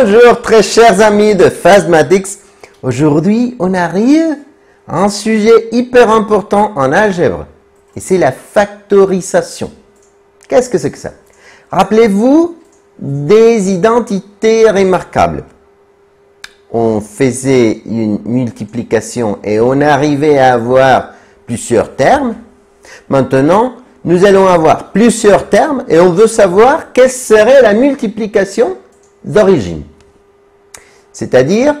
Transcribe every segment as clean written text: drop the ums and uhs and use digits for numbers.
Bonjour très chers amis de Fastmatics. Aujourd'hui, on arrive à un sujet hyper important en algèbre. Et c'est la factorisation. Qu'est-ce que c'est que ça? Rappelez-vous des identités remarquables. On faisait une multiplication et on arrivait à avoir plusieurs termes. Maintenant, nous allons avoir plusieurs termes et on veut savoir quelle serait la multiplication d'origine. C'est-à-dire,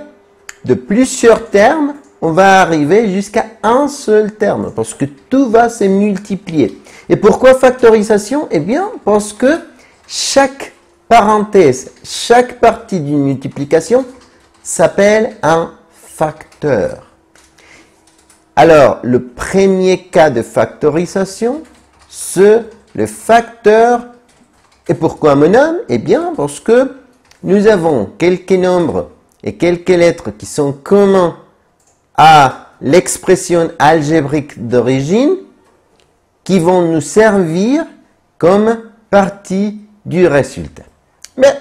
de plusieurs termes, on va arriver jusqu'à un seul terme parce que tout va se multiplier. Et pourquoi factorisation? Eh bien, parce que chaque parenthèse, chaque partie d'une multiplication s'appelle un facteur. Alors, le premier cas de factorisation, c'est le facteur. Et pourquoi mon nomme? Eh bien, parce que nous avons quelques nombres et quelques lettres qui sont communs à l'expression algébrique d'origine qui vont nous servir comme partie du résultat. Mais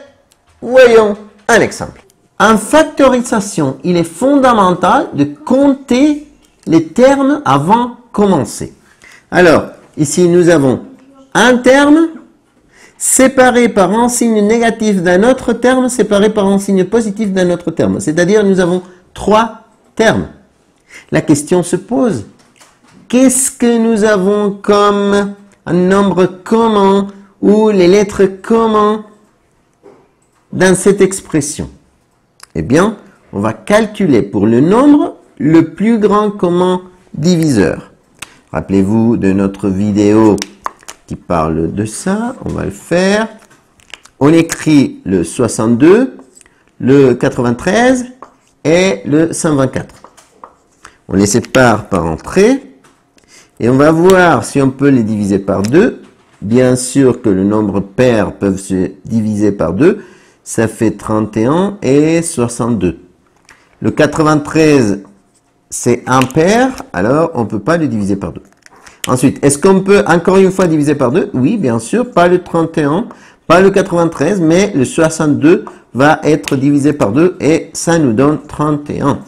voyons un exemple. En factorisation, il est fondamental de compter les termes avant de commencer. Alors, ici nous avons un terme séparé par un signe négatif d'un autre terme, séparé par un signe positif d'un autre terme. C'est-à-dire, nous avons trois termes. La question se pose, qu'est-ce que nous avons comme un nombre commun ou les lettres communes dans cette expression? Eh bien, on va calculer pour le nombre le plus grand commun diviseur. Rappelez-vous de notre vidéo qui parle de ça, on va le faire. On écrit le 62, le 93 et le 124. On les sépare par entrée et on va voir si on peut les diviser par 2. Bien sûr que le nombre pair peut se diviser par 2. Ça fait 31 et 62. Le 93, c'est un pair, alors on ne peut pas le diviser par 2. Ensuite, est-ce qu'on peut encore une fois diviser par 2? Oui, bien sûr, pas le 31, pas le 93, mais le 62 va être divisé par 2 et ça nous donne 31.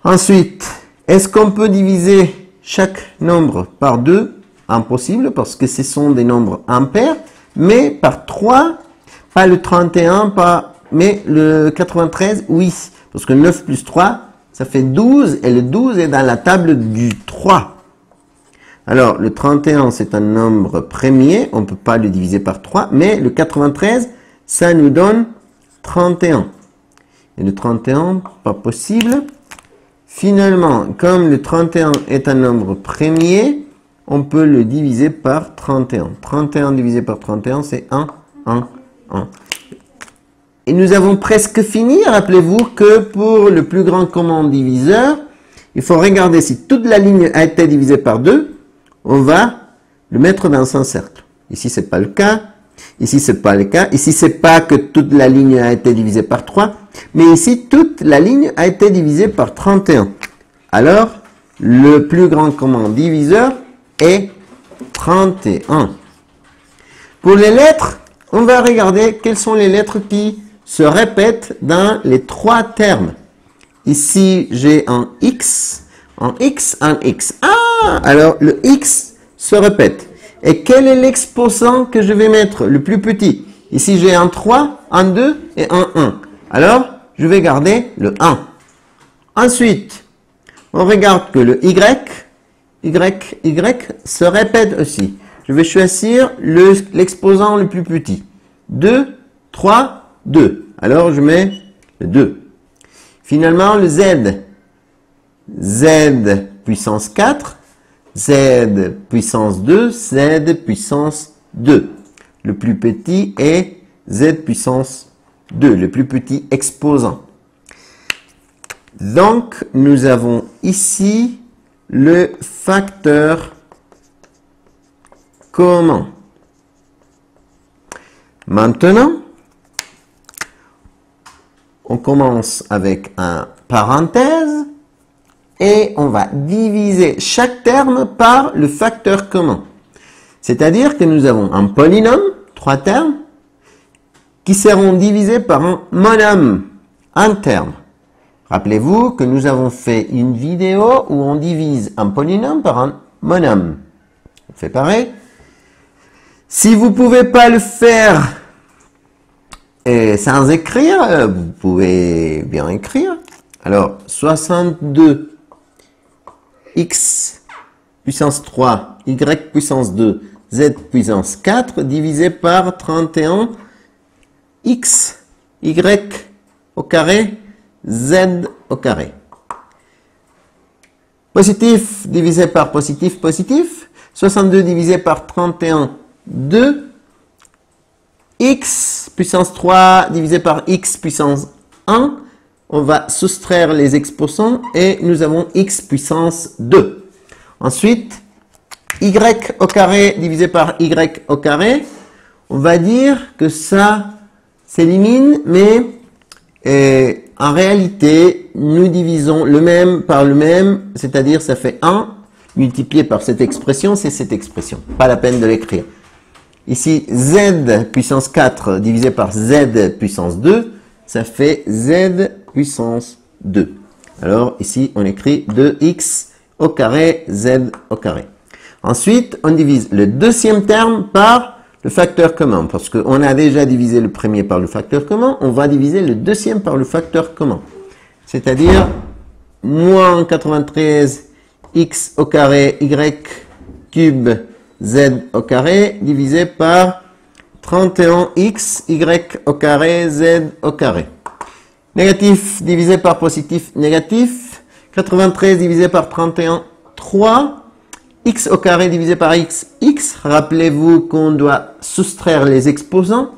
Ensuite, est-ce qu'on peut diviser chaque nombre par 2? Impossible parce que ce sont des nombres impairs, mais par 3, pas le 31, mais le 93, oui. Parce que 9 plus 3, ça fait 12 et le 12 est dans la table du 3. Alors, le 31, c'est un nombre premier, on ne peut pas le diviser par 3, mais le 93, ça nous donne 31. Et le 31, pas possible. Finalement, comme le 31 est un nombre premier, on peut le diviser par 31. 31 divisé par 31, c'est 1, 1, 1. Et nous avons presque fini. Rappelez-vous que pour le plus grand commun diviseur, il faut regarder si toute la ligne a été divisée par 2. On va le mettre dans un cercle. Ici, c'est pas le cas. Ici, c'est pas le cas. Ici, c'est pas que toute la ligne a été divisée par 3. Mais ici, toute la ligne a été divisée par 31. Alors, le plus grand commun diviseur est 31. Pour les lettres, on va regarder quelles sont les lettres qui se répètent dans les trois termes. Ici, j'ai un X, un X, un X. Ah, alors le X se répète. Et quel est l'exposant que je vais mettre, le plus petit? Ici, j'ai un 3, un 2 et un 1. Alors, je vais garder le 1. Ensuite, on regarde que le Y se répète aussi. Je vais choisir l'exposant le plus petit. 2, 3, 2. Alors, je mets le 2. Finalement, le Z puissance 4, Z puissance 2, Z puissance 2. Le plus petit est Z puissance 2, le plus petit exposant. Donc, nous avons ici le facteur commun. Maintenant, on commence avec un parenthèse et on va diviser chaque terme par le facteur commun. C'est-à-dire que nous avons un polynôme, 3 termes, qui seront divisés par un monum, un terme. Rappelez-vous que nous avons fait une vidéo où on divise un polynôme par un monum. On fait pareil. Si vous ne pouvez pas le faire sans écrire, vous pouvez bien écrire. Alors, 62 x puissance 3, y puissance 2, z puissance 4 divisé par 31 x, y au carré, z au carré. Positif divisé par positif, positif. 62 divisé par 31, 2. X puissance 3 divisé par x puissance 1. On va soustraire les exposants et nous avons x puissance 2. Ensuite, y au carré divisé par y au carré. On va dire que ça s'élimine, mais en réalité, nous divisons le même par le même, c'est-à-dire ça fait 1 multiplié par cette expression, c'est cette expression. Pas la peine de l'écrire. Ici, z puissance 4 divisé par z puissance 2, ça fait z puissance 2. Alors ici, on écrit 2x au carré, z au carré. Ensuite, on divise le deuxième terme par le facteur commun. Parce qu'on a déjà divisé le premier par le facteur commun, on va diviser le deuxième par le facteur commun. C'est-à-dire, moins 93 x au carré, y cube, z au carré, divisé par 31x, y au carré, z au carré. Négatif divisé par positif, négatif. 93 divisé par 31, 3. X au carré divisé par x, x. Rappelez-vous qu'on doit soustraire les exposants.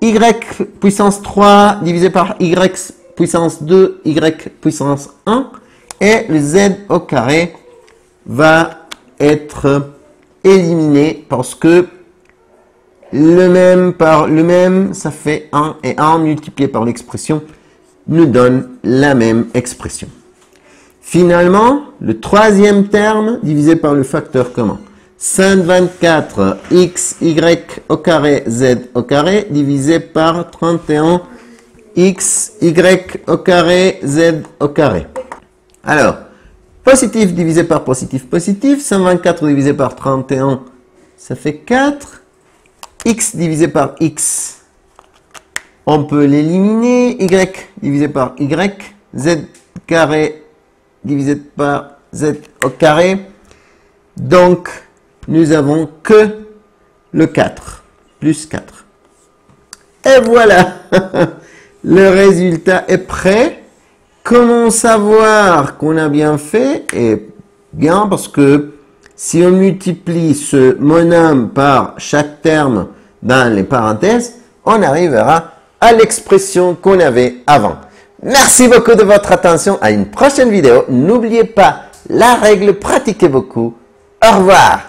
Y puissance 3 divisé par y puissance 2, y puissance 1. Et le z au carré va être éliminé parce que le même par le même, ça fait 1 et 1 multiplié par l'expression nous donne la même expression. Finalement, le troisième terme divisé par le facteur commun. 124 x, y au carré, z au carré divisé par 31 x, y au carré, z au carré. Alors, positif divisé par positif, positif. 124 divisé par 31, ça fait 4. X divisé par x, on peut l'éliminer. Y divisé par y. Z carré divisé par z au carré. Donc, nous avons que le 4, plus 4. Et voilà, le résultat est prêt. Comment savoir qu'on a bien fait? Eh bien, parce que si on multiplie ce monum par chaque terme dans les parenthèses, on arrivera à l'expression qu'on avait avant. Merci beaucoup de votre attention. À une prochaine vidéo. N'oubliez pas la règle, pratiquez beaucoup. Au revoir.